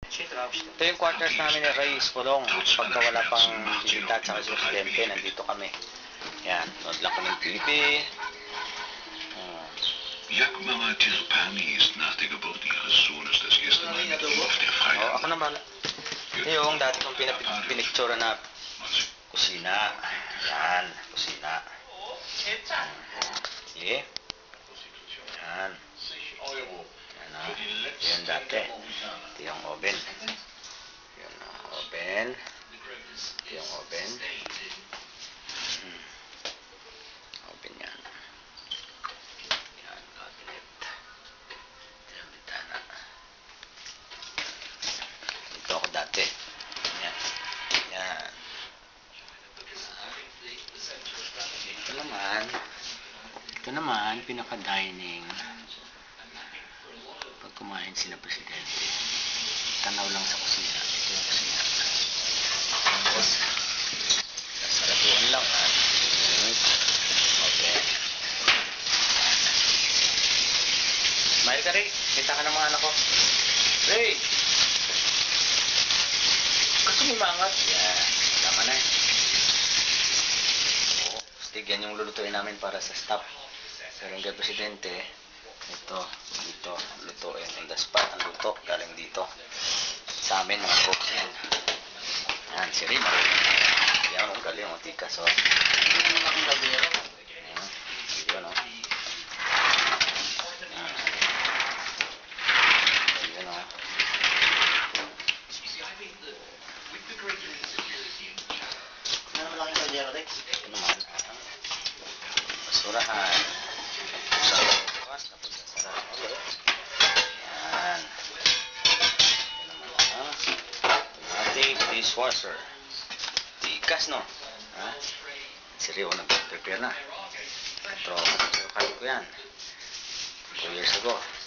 Ito yung quarters namin ni Ray Spolong. Pagka wala pang bisita at saka si Presidente, nandito kami. Yan, nood lang kami ng TV. Jak mama Tirpani ist nach der Geburt ihres Sohnes das erste Mal mit ihm auf der Feier. Ako naman. Yung dati kong pinictura na kusina. Yan, kusina. Okay. Yan. Yan na. Yan dati. Ito yung oven. Yan na, oven. Ito yung oven. Oven yan. Yan, cabinet. Ito yung bitana. Dito ako dati. Yan. Yan. Ito naman, pinaka-dining. Pag kumain sila Presidente, tanaw lang sa kusina. Ito yung kusina. Tapos, sasaratuan lang. Okay. Smile ka, Ray. Kita ka ng mga anak ko. Ray! Gusto mo mangat? Yan. Tama na eh. Stig, yan yung lulutuin namin para sa staff. Pero yung Presidente, ito, dito, lutuin. On the spot, ang luto, galing dito. Sa amin, mga cooks yan. Yan, si Ray, yan, ang galing, ang tikas, oh. Dito naman ang gabero. Yun, oh. Yun, oh. Ano naman lang yung gabero, Rex? Ito naman, basurahan. Yan. Automatic dishwasher. Tikas, no? Ha? Si Rio nag-prepare na. Ito, kaya ko yan. 2 years ago.